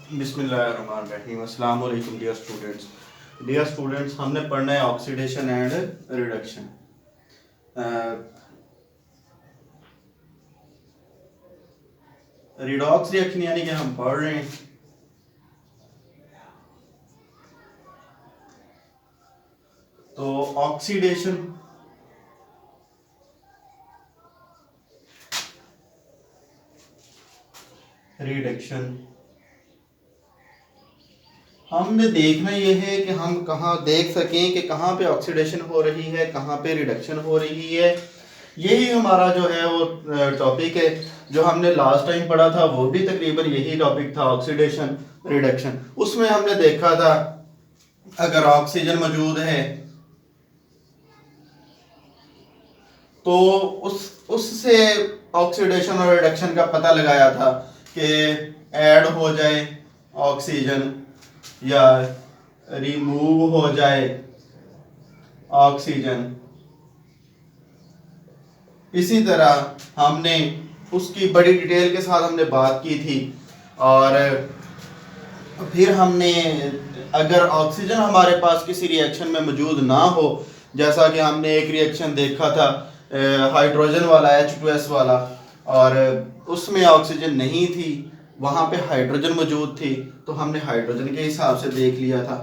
बिस्मिल्लाहिर्रहमानिर्रहीम। अस्सलाम वालेकुम डियर स्टूडेंट्स। हमने पढ़ना है oxidation and reduction. Redox reaction यानी कि हम पढ़ रहे हैं तो ऑक्सीडेशन रिडक्शन हमने देखना यह है कि हम कहाँ देख सकें कि कहाँ पे ऑक्सीडेशन हो रही है, कहाँ पे रिडक्शन हो रही है। यही हमारा जो है वो टॉपिक है जो हमने लास्ट टाइम पढ़ा था, वो भी तकरीबन यही टॉपिक था, ऑक्सीडेशन रिडक्शन। उसमें हमने देखा था अगर ऑक्सीजन मौजूद है तो उससे ऑक्सीडेशन और रिडक्शन का पता लगाया था कि ऐड हो जाए ऑक्सीजन या रिमूव हो जाए ऑक्सीजन। इसी तरह हमने उसकी बड़ी डिटेल के साथ हमने बात की थी। और फिर हमने अगर ऑक्सीजन हमारे पास किसी रिएक्शन में मौजूद ना हो, जैसा कि हमने एक रिएक्शन देखा था हाइड्रोजन वाला H2S वाला, और उसमें ऑक्सीजन नहीं थी, वहाँ पे हाइड्रोजन मौजूद थी, तो हमने हाइड्रोजन के हिसाब से देख लिया था।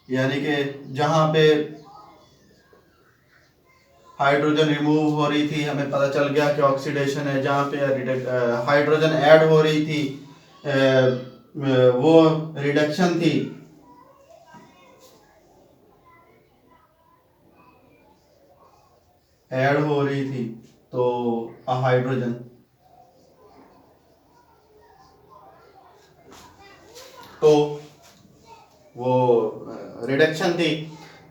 यानी कि जहाँ पे हाइड्रोजन रिमूव हो रही थी हमें पता चल गया कि ऑक्सीडेशन है, जहाँ पे हाइड्रोजन ऐड हो रही थी वो रिडक्शन थी। ऐड हो रही थी तो हाइड्रोजन, तो वो रिडक्शन थी।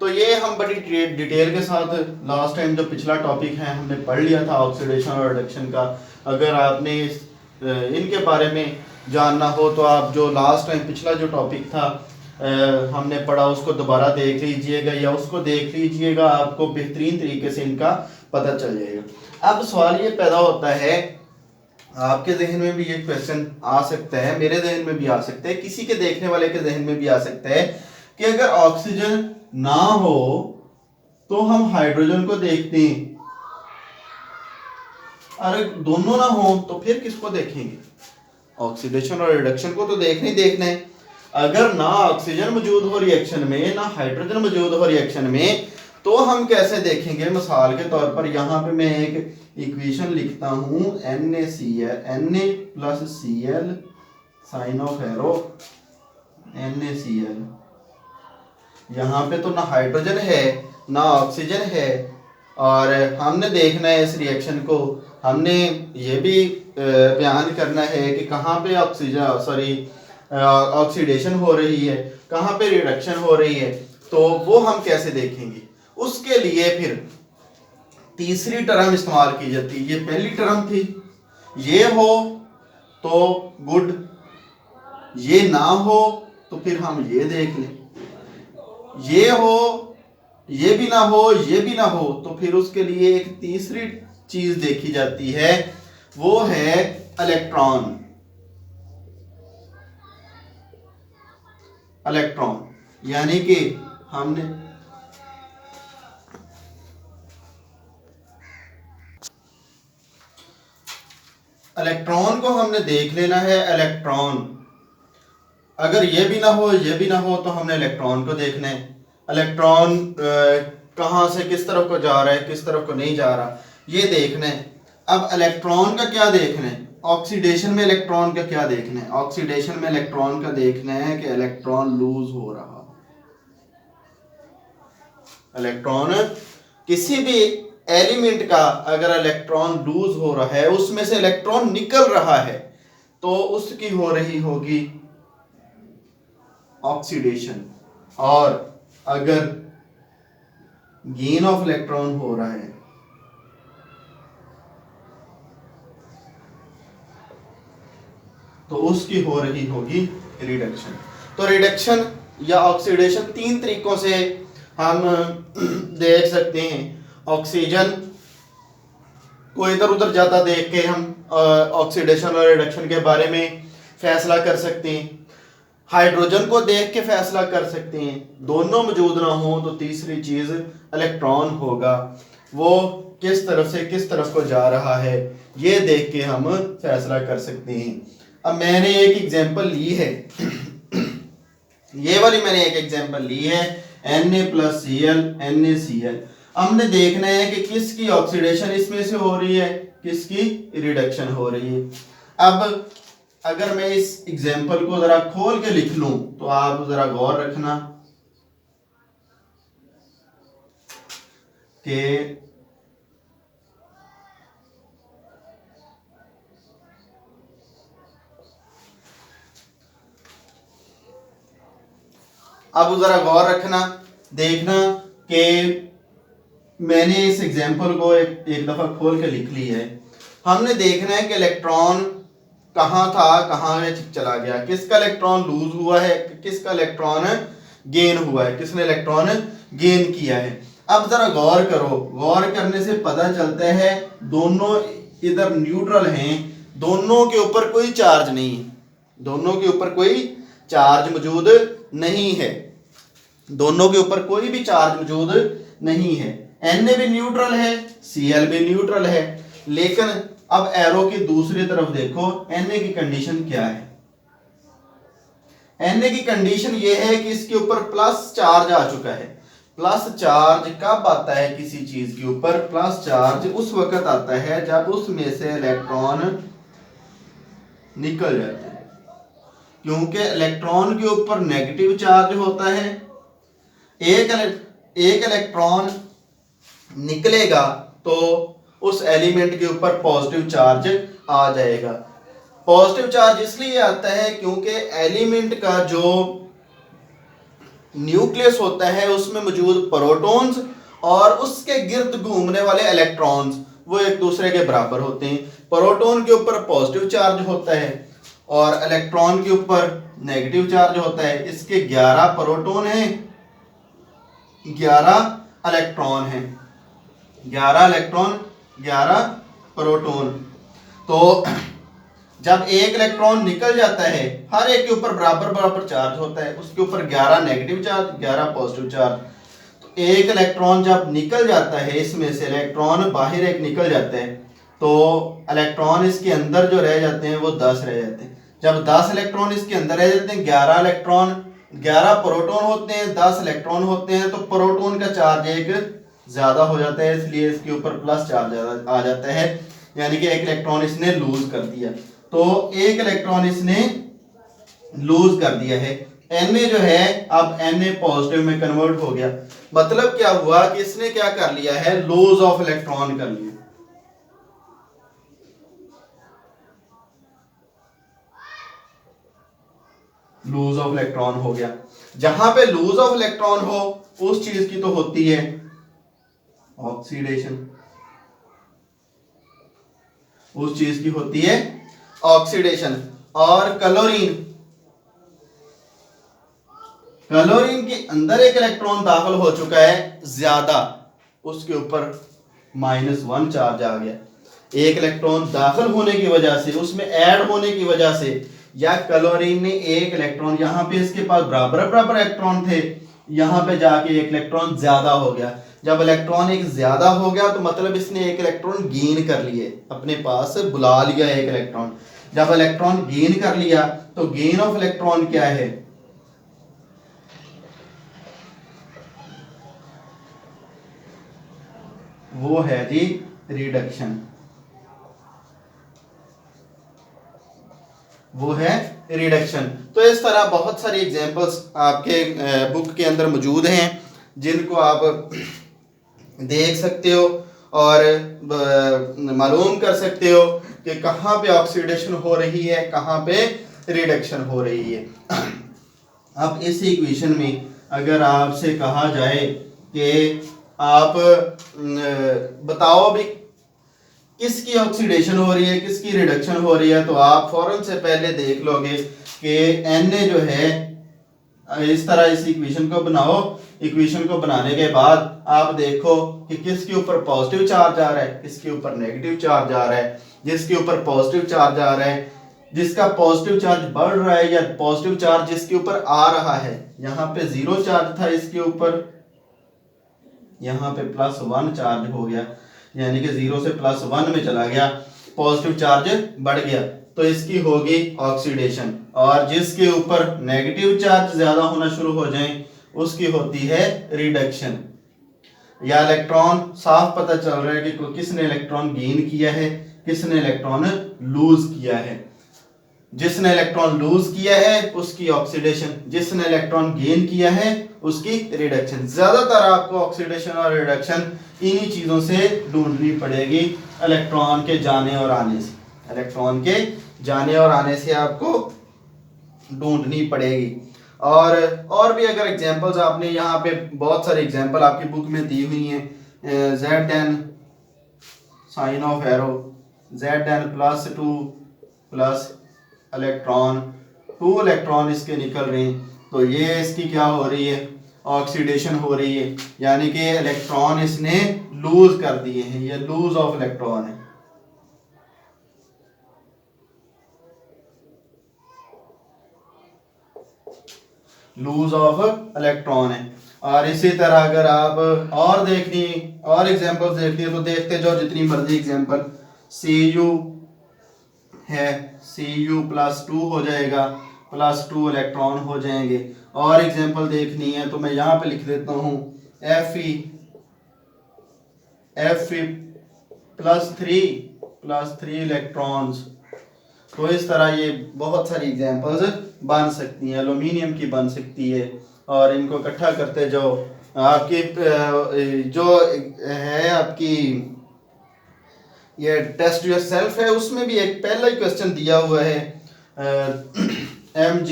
तो ये हम बड़ी डिटेल के साथ लास्ट टाइम जो पिछला टॉपिक है हमने पढ़ लिया था ऑक्सीडेशन और रिडक्शन का। अगर आपने इनके बारे में जानना हो तो आप जो लास्ट टाइम पिछला जो टॉपिक था हमने पढ़ा उसको दोबारा देख लीजिएगा या उसको देख लीजिएगा, आपको बेहतरीन तरीके से इनका पता चल जाएगा। अब सवाल ये पैदा होता है, आपके जहन में भी ये क्वेश्चन आ सकता है, मेरे जहन में भी आ सकता है, किसी के देखने वाले के जहन में भी आ सकता है कि अगर ऑक्सीजन ना हो तो हम हाइड्रोजन को देखते हैं, अरे दोनों ना हो तो फिर किसको देखेंगे? ऑक्सीडेशन और रिडक्शन को तो देखना ही देखना है। अगर ना ऑक्सीजन मौजूद हो रिएक्शन में, ना हाइड्रोजन मौजूद हो रिएक्शन में, तो हम कैसे देखेंगे? मिसाल के तौर पर यहाँ पे मैं एक इक्वेशन लिखता हूँ NaCl, Na plus Cl sign of arrow NaCl। यहाँ पे तो ना हाइड्रोजन है ना ऑक्सीजन है, और हमने देखना है इस रिएक्शन को, हमने ये भी बयान करना है कि कहाँ पे ऑक्सीडेशन हो रही है, कहाँ पे रिडक्शन हो रही है, तो वो हम कैसे देखेंगे? उसके लिए फिर तीसरी टर्म इस्तेमाल की जाती है। ये पहली टर्म थी, ये हो तो गुड, ये ना हो तो फिर हम ये देख लें, ये हो, ये भी ना हो, ये भी ना हो, तो फिर उसके लिए एक तीसरी चीज देखी जाती है, वो है इलेक्ट्रॉन। इलेक्ट्रॉन यानी कि हमने इलेक्ट्रॉन को हमने देख लेना है। इलेक्ट्रॉन अगर ये भी ना हो, ये भी ना हो, तो हमने इलेक्ट्रॉन को देखना है। इलेक्ट्रॉन कहाँ से किस तरफ को जा रहा है, किस तरफ को नहीं जा रहा, ये देखना है। अब इलेक्ट्रॉन का क्या देखना है? ऑक्सीडेशन में इलेक्ट्रॉन का क्या देखना है? ऑक्सीडेशन में इलेक्ट्रॉन का देखना है कि इलेक्ट्रॉन लूज हो रहा, इलेक्ट्रॉन किसी भी एलिमेंट का अगर इलेक्ट्रॉन लूज हो रहा है, उसमें से इलेक्ट्रॉन निकल रहा है, तो उसकी हो रही होगी ऑक्सीडेशन। और अगर गेन ऑफ इलेक्ट्रॉन हो रहा है तो उसकी हो रही होगी रिडक्शन। तो रिडक्शन या ऑक्सीडेशन तीन तरीकों से हम देख सकते हैं। ऑक्सीजन कोई इधर उधर जाता देख के हम ऑक्सीडेशन और रिडक्शन के बारे में फैसला कर सकते हैं, हाइड्रोजन को देख के फैसला कर सकते हैं। दोनों मौजूद ना हो तो तीसरी चीज इलेक्ट्रॉन होगा, वो किस तरफ से किस तरफ को जा रहा है ये देख के हम फैसला कर सकते हैं। अब मैंने एक एग्जांपल ली है ये वाली मैंने एक एग्जांपल ली है Na+Cl NaCl। हमने देखना है कि किसकी ऑक्सीडेशन इसमें से हो रही है, किसकी रिडक्शन हो रही है। अब अगर मैं इस एग्जांपल को जरा खोल के लिख लूं तो आप जरा गौर रखना कि अब जरा गौर रखना, देखना कि मैंने इस एग्जांपल को एक दफा खोल के लिख ली है। हमने देखना है कि इलेक्ट्रॉन कहाँ था, कहाँ चला गया, किसका इलेक्ट्रॉन लूज हुआ है, किसका इलेक्ट्रॉन गेन हुआ है, किसने इलेक्ट्रॉन गेन किया है। अब जरा गौर करो, गौर करने से पता चलता है दोनों इधर न्यूट्रल हैं, दोनों के ऊपर कोई चार्ज नहीं है, दोनों के ऊपर कोई चार्ज मौजूद नहीं है, दोनों के ऊपर कोई भी चार्ज मौजूद नहीं है। Na भी न्यूट्रल है, Cl भी न्यूट्रल है, लेकिन अब एरो की दूसरी तरफ देखो Na की कंडीशन क्या है। Na की कंडीशन यह है कि इसके ऊपर प्लस चार्ज आ चुका है। प्लस चार्ज कब आता है किसी चीज के ऊपर? प्लस चार्ज उस वक्त आता है जब उसमें से इलेक्ट्रॉन निकल जाते हैं, क्योंकि इलेक्ट्रॉन के ऊपर नेगेटिव चार्ज होता है। एक इलेक्ट्रॉन निकलेगा तो उस एलिमेंट के ऊपर पॉजिटिव चार्ज आ जाएगा। पॉजिटिव चार्ज इसलिए आता है क्योंकि एलिमेंट का जो न्यूक्लियस होता है उसमें मौजूद प्रोटॉन्स और उसके गिर्द घूमने वाले इलेक्ट्रॉन्स वो एक दूसरे के बराबर होते हैं। प्रोटॉन के ऊपर पॉजिटिव चार्ज होता है और इलेक्ट्रॉन के ऊपर नेगेटिव चार्ज होता है। इसके 11 प्रोटॉन हैं, 11 इलेक्ट्रॉन हैं, 11 इलेक्ट्रॉन 11 प्रोटॉन। तो जब एक इलेक्ट्रॉन निकल जाता है, हर एक के ऊपर बराबर बराबर चार्ज होता है, उसके ऊपर 11 नेगेटिव चार्ज 11 पॉजिटिव चार्ज। तो एक इलेक्ट्रॉन जब निकल जाता है, इसमें से इलेक्ट्रॉन बाहर एक निकल जाता है, तो इलेक्ट्रॉन इसके अंदर जो रह जाते हैं वो 10 रह जाते हैं। जब 10 इलेक्ट्रॉन इसके अंदर रह जाते हैं, 11 इलेक्ट्रॉन 11 प्रोटॉन होते हैं, 10 इलेक्ट्रॉन होते हैं, तो प्रोटॉन का चार्ज एक ज्यादा हो जाता है, इसलिए इसके ऊपर प्लस चार्ज आ जाता है, यानी कि एक इलेक्ट्रॉन इसने लूज कर दिया। तो एक इलेक्ट्रॉन इसने लूज कर दिया है। Na जो है अब Na पॉजिटिव में कन्वर्ट हो गया। मतलब क्या हुआ कि इसने क्या कर लिया है, लूज ऑफ इलेक्ट्रॉन कर लिया। लूज ऑफ इलेक्ट्रॉन हो गया। जहां पे लूज ऑफ इलेक्ट्रॉन हो उस चीज की तो होती है ऑक्सीडेशन, उस चीज की होती है ऑक्सीडेशन। और क्लोरीन के अंदर एक इलेक्ट्रॉन दाखिल हो चुका है ज्यादा, उसके ऊपर -1 चार्ज आ गया। एक इलेक्ट्रॉन दाखिल होने की वजह से, उसमें ऐड होने की वजह से, या क्लोरीन ने एक इलेक्ट्रॉन, यहां पे इसके पास बराबर बराबर इलेक्ट्रॉन थे, यहां पे जाके एक इलेक्ट्रॉन ज्यादा हो गया। जब इलेक्ट्रॉन एक ज्यादा हो गया तो मतलब इसने एक इलेक्ट्रॉन गेन कर लिए, अपने पास बुला लिया एक इलेक्ट्रॉन। जब इलेक्ट्रॉन गेन कर लिया तो गेन ऑफ इलेक्ट्रॉन क्या है, वो है जी रिडक्शन, वो है रिडक्शन। तो इस तरह बहुत सारी एग्जांपल्स आपके बुक के अंदर मौजूद हैं जिनको आप देख सकते हो और मालूम कर सकते हो कि कहाँ पे ऑक्सीडेशन हो रही है, कहाँ पे रिडक्शन हो रही है। अब इस इक्वेशन में अगर आपसे कहा जाए कि आप बताओ भी किसकी ऑक्सीडेशन हो रही है, किसकी रिडक्शन हो रही है, तो आप फौरन से पहले देख लोगे कि Na जो है इस तरह इस इक्वेशन को बनाओ। इक्वेशन को बनाने के बाद आप देखो कि किसके ऊपर पॉजिटिव चार्ज आ रहा है, किसके ऊपर नेगेटिव चार्ज आ रहा है। जिसके ऊपर पॉजिटिव चार्ज आ रहा है, जिसका पॉजिटिव चार्ज बढ़ रहा है या पॉजिटिव चार्ज जिसके ऊपर आ रहा है, यहाँ पे 0 चार्ज था इसके ऊपर, यहाँ पे +1 चार्ज हो गया, यानी कि 0 से +1 में चला गया, पॉजिटिव चार्ज बढ़ गया, तो इसकी होगी ऑक्सीडेशन। और जिसके ऊपर नेगेटिव चार्ज ज्यादा होना शुरू हो जाए उसकी होती है रिडक्शन। या इलेक्ट्रॉन साफ पता चल रहा है कि किसने इलेक्ट्रॉन गेन किया है, किसने इलेक्ट्रॉन लूज किया है। जिसने इलेक्ट्रॉन लूज किया है उसकी ऑक्सीडेशन, जिसने इलेक्ट्रॉन गेन किया है उसकी रिडक्शन। ज्यादातर आपको ऑक्सीडेशन और रिडक्शन इन्हीं चीजों से ढूंढनी पड़ेगी, इलेक्ट्रॉन के जाने और आने से, इलेक्ट्रॉन के जाने और आने से आपको ढूंढनी पड़ेगी। और भी अगर एग्जांपल्स आपने यहाँ पे बहुत सारे एग्जांपल आपकी बुक में दी हुई हैं, Zn sign of arrow, Zn +2 plus electron, 2 electron इसके निकल रहे हैं, तो ये इसकी क्या हो रही है, ऑक्सीडेशन हो रही है, यानी कि इलेक्ट्रॉन इसने लूज कर दिए हैं, ये लूज ऑफ इलेक्ट्रॉन है। लूज ऑफ इलेक्ट्रॉन है। और इसी तरह अगर आप और देखनी और एग्जांपल्स देखनी है तो देखते जाओ जितनी मर्जी एग्जांपल। Cu है, Cu +2 हो जाएगा, +2 इलेक्ट्रॉन हो जाएंगे। और एग्जांपल देखनी है तो मैं यहाँ पे लिख देता हूँ Fe +3 इलेक्ट्रॉन्स। तो इस तरह ये बहुत सारी एग्जांपल्स बन सकती हैं, एल्यूमिनियम की बन सकती है। और इनको इकट्ठा करते जाओ, आपकी जो है आपकी ये टेस्ट योरसेल्फ है उसमें भी एक पहला ही क्वेश्चन दिया हुआ है, Mg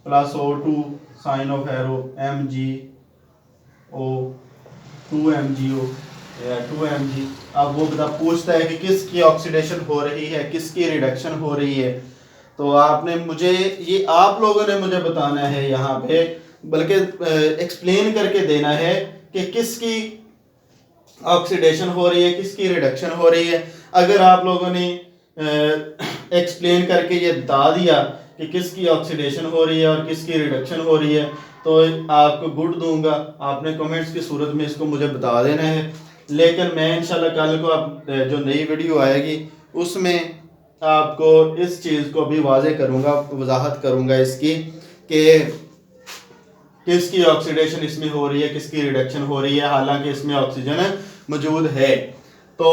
+O2 sign of arrow, MgO 2MgO या 2Mg। अब वो बता पूछता है कि किसकी ऑक्सीडेशन हो रही है, किसकी रिडक्शन हो रही है। तो आपने मुझे ये आप लोगों ने मुझे बताना है यहाँ पे, बल्कि एक्सप्लेन करके देना है कि किसकी ऑक्सीडेशन हो रही है, किसकी रिडक्शन हो रही है। अगर आप लोगों ने एक्सप्लेन करके ये बता दिया कि किसकी ऑक्सीडेशन हो रही है और किसकी रिडक्शन हो रही है तो आपको गुड दूंगा, आपने कमेंट्स की सूरत में इसको मुझे बता देना है। लेकिन मैं इंशाल्लाह कल को आप जो नई वीडियो आएगी उसमें आपको इस चीज़ को भी वाजे करूंगा, वजाहत करूंगा इसकी कि किसकी ऑक्सीडेशन इसमें हो रही है, किसकी रिडक्शन हो रही है, हालांकि इसमें ऑक्सीजन मौजूद है। तो